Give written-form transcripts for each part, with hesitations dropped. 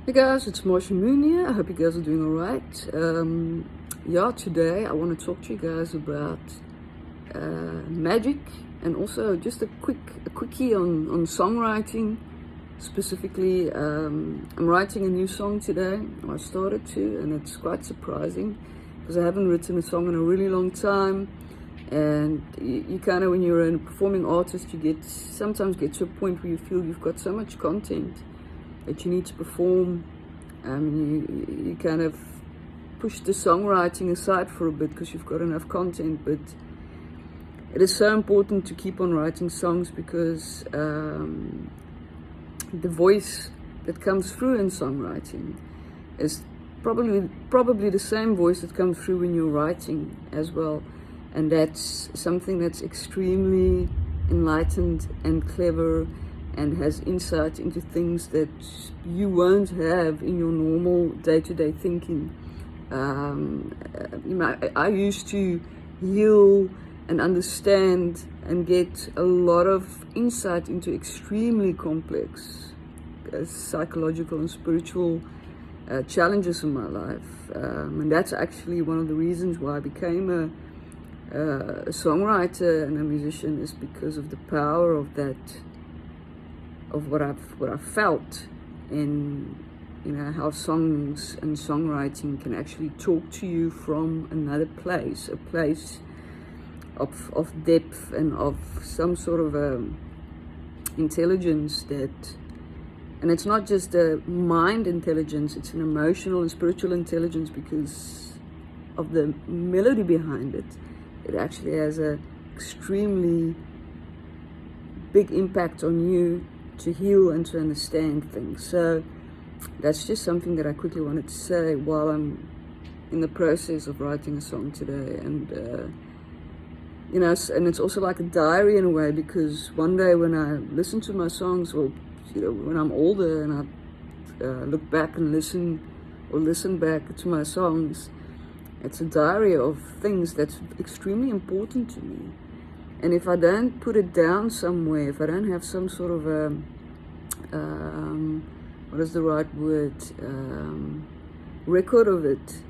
Hey guys, it's Marsha Moon here. I hope you guys are doing alright. Today I want to talk to you guys about magic and also just a quickie on songwriting. Specifically, I'm writing a new song today. I started to, and it's quite surprising because I haven't written a song in a really long time. And you kind of, when you're a performing artist, you sometimes get to a point where you feel you've got so much content that you need to perform. You kind of push the songwriting aside for a bit because you've got enough content, but it is so important to keep on writing songs because the voice that comes through in songwriting is probably the same voice that comes through when you're writing as well, and that's something that's extremely enlightened and clever and has insight into things that you won't have in your normal day-to-day thinking. I used to heal and understand and get a lot of insight into extremely complex psychological and spiritual challenges in my life. And that's actually one of the reasons why I became a songwriter and a musician, is because of the power of that, of what I've felt in, how songs and songwriting can actually talk to you from another place, a place of depth and of some sort of intelligence and it's not just a mind intelligence, it's an emotional and spiritual intelligence because of the melody behind it. It actually has a extremely big impact on you to heal and to understand things. So that's just something that I quickly wanted to say while I'm in the process of writing a song today. And and it's also like a diary in a way, because one day when I listen to my songs, or when I'm older and I look back and listen back to my songs, it's a diary of things that's extremely important to me. And if I don't put it down somewhere, if I don't have some sort of what is the right word, record of it,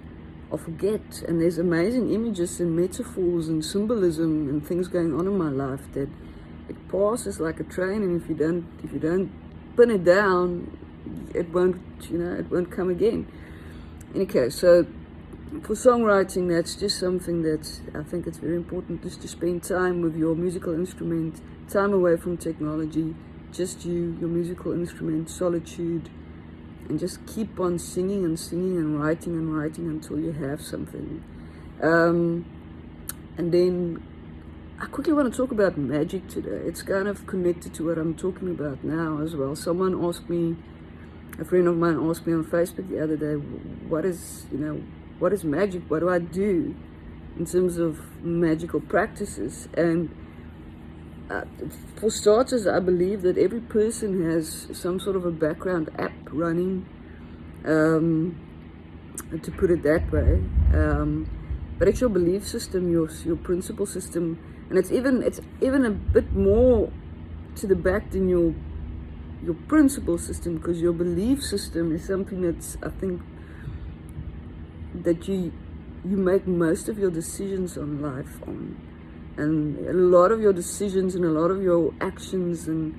I'll forget. And there's amazing images and metaphors and symbolism and things going on in my life that it passes like a train, and if you don't pin it down, it won't come again. In any case, so for songwriting, that's just something that I think it's very important, just to spend time with your musical instrument, time away from technology, just you, your musical instrument, solitude, and just keep on singing and writing until you have something. And then I quickly want to talk about magic today. It's kind of connected to what I'm talking about now as well. A friend of mine asked me on Facebook the other day, what is magic? What do I do in terms of magical practices? And for starters, I believe that every person has some sort of a background app running, to put it that way. But it's your belief system, your principle system, and it's even a bit more to the back than your principle system, because your belief system is something that's, I think, that you make most of your decisions on life on. And a lot of your decisions and a lot of your actions and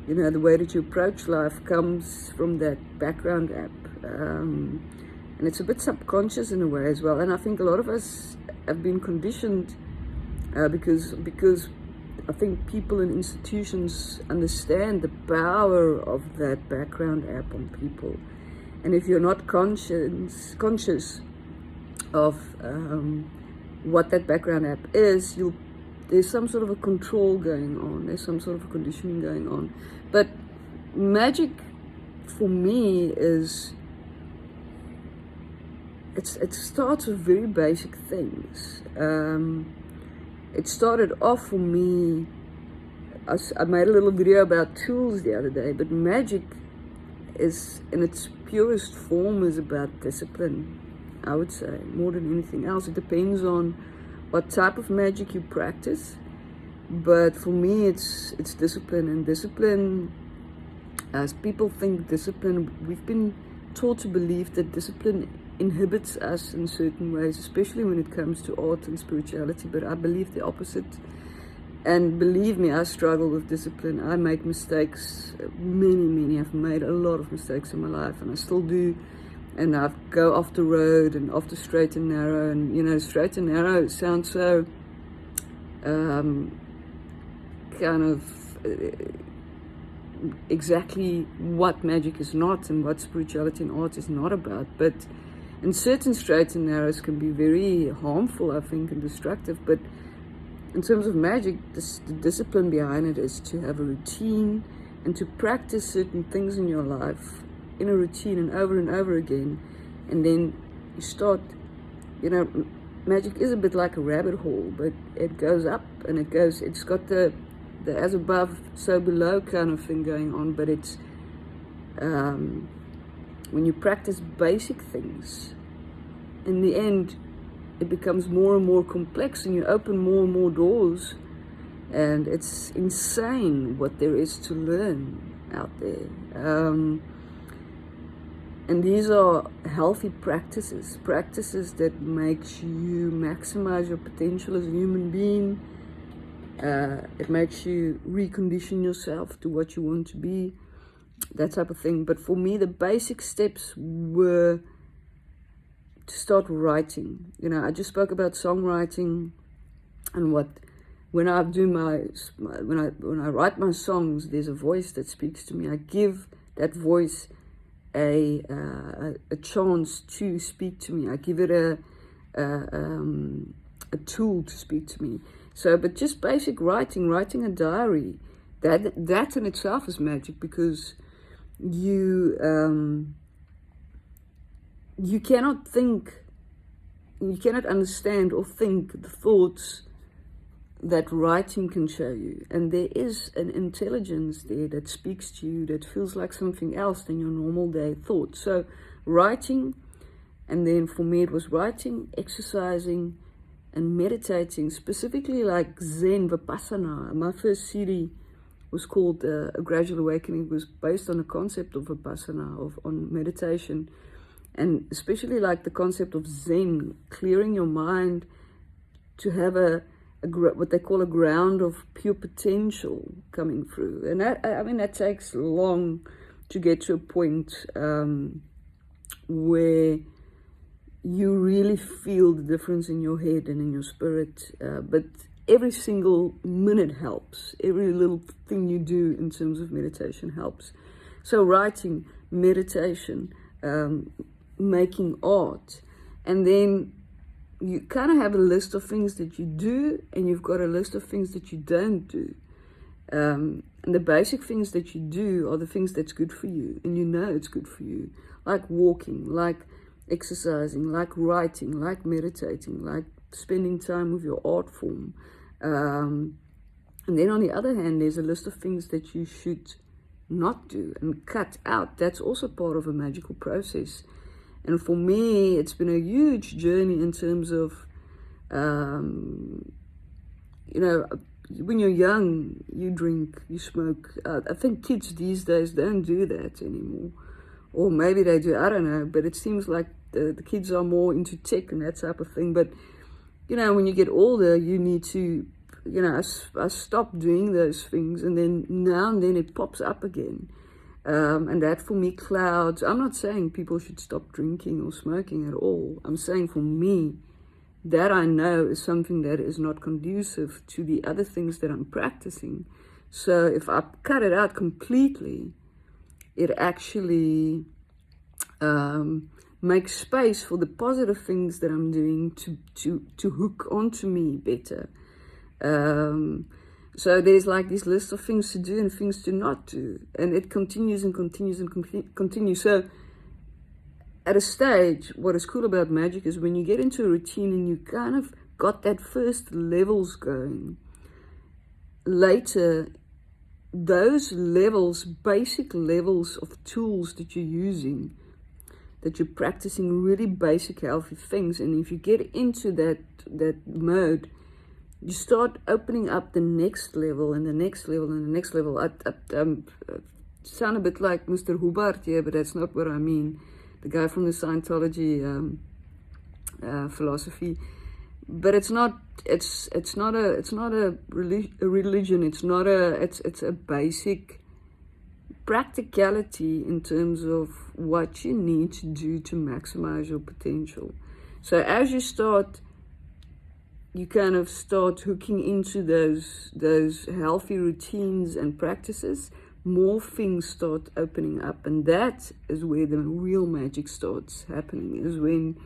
the way that you approach life comes from that background app, and it's a bit subconscious in a way as well. And I think a lot of us have been conditioned because I think people and institutions understand the power of that background app on people. And if you're not conscious of what that background app is, there's some sort of a control going on, there's some sort of a conditioning going on. But magic for me is, it starts with very basic things. It started off for me, I made a little video about tools the other day, but magic is, in its purest form, is about discipline, I would say, more than anything else. It depends on what type of magic you practice, but for me it's discipline. And discipline, as people think discipline, we've been taught to believe that discipline inhibits us in certain ways, especially when it comes to art and spirituality, but I believe the opposite. And believe me, I struggle with discipline. I make mistakes, many. I've made a lot of mistakes in my life, and I still do. And I go off the road and off the straight and narrow. And, you know, straight and narrow sounds so kind of exactly what magic is not and what spirituality and art is not about. But and certain straight and narrows can be very harmful, I think, and destructive. But in terms of magic, the discipline behind it is to have a routine and to practice certain things in your life in a routine and over again. And then you start, you know, magic is a bit like a rabbit hole, but it goes up and it's got the as above, so below kind of thing going on. But it's, when you practice basic things, in the end, it becomes more and more complex and you open more and more doors, and it's insane what there is to learn out there. And these are healthy practices that makes you maximize your potential as a human being. It makes you recondition yourself to what you want to be, that type of thing. But for me, the basic steps were to start writing. You know, I just spoke about songwriting, and when I write my songs, there's a voice that speaks to me. I give that voice a chance to speak to me. I give it a tool to speak to me. So, but just basic writing a diary, that in itself is magic, because you cannot understand or think the thoughts that writing can show you. And there is an intelligence there that speaks to you that feels like something else than your normal day thoughts. So writing, and then for me it was writing, exercising, and meditating, specifically like Zen, Vipassana. My first CD was called A Gradual Awakening. It was based on the concept of Vipassana, on meditation, and especially like the concept of Zen, clearing your mind to have what they call a ground of pure potential coming through. And that takes long to get to a point where you really feel the difference in your head and in your spirit. But every single minute helps. Every little thing you do in terms of meditation helps. So writing, meditation, making art, and then you kind of have a list of things that you do, and you've got a list of things that you don't do. And the basic things that you do are the things that's good for you, and you know it's good for you, like walking, like exercising, like writing, like meditating, like spending time with your art form. And then on the other hand, there's a list of things that you should not do and cut out. That's also part of a magical process. And for me, it's been a huge journey in terms of, you know, when you're young, you drink, you smoke. I think kids these days don't do that anymore. Or maybe they do, I don't know. But it seems like the kids are more into tech and that type of thing. But, you know, when you get older, you need to, you know, I stopped doing those things. And then now and then it pops up again. And that for me clouds. I'm not saying people should stop drinking or smoking at all. I'm saying for me, that I know is something that is not conducive to the other things that I'm practicing. So if I cut it out completely, it actually makes space for the positive things that I'm doing to hook onto me better. So there's like this list of things to do and things to not do. And it continues and continues and continues. So at a stage, what is cool about magic is when you get into a routine and you kind of got that first levels going, later, those levels, basic levels of tools that you're using, that you're practicing really basic healthy things. And if you get into that mode, you start opening up the next level and the next level and the next level. I sound a bit like Mr. Hubbard here, but that's not what I mean. the guy from the Scientology philosophy. But it's not a religion. It's a basic practicality in terms of what you need to do to maximize your potential. So as you start, you kind of start hooking into those healthy routines and practices, more things start opening up. And that is where the real magic starts happening, is when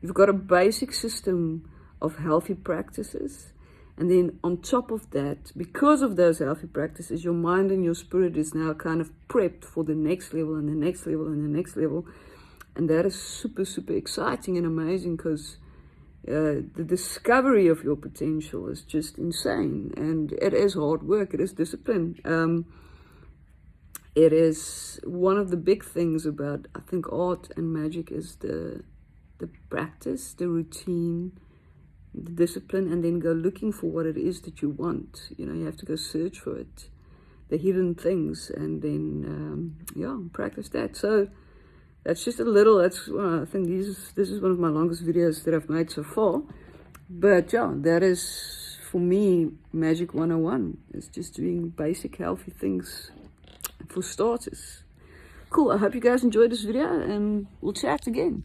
you've got a basic system of healthy practices, and then on top of that, because of those healthy practices, your mind and your spirit is now kind of prepped for the next level and the next level and the next level. And that is super, super exciting and amazing, because the discovery of your potential is just insane. And it is hard work, it is discipline. It is one of the big things about, I think, art and magic is the practice, the routine, the discipline, and then go looking for what it is that you want. You know, you have to go search for it, the hidden things, and then practice that. So that's just a little, I think this is one of my longest videos that I've made so far. But yeah, that is for me Magic 101. It's just doing basic healthy things for starters. Cool, I hope you guys enjoyed this video, and we'll chat again.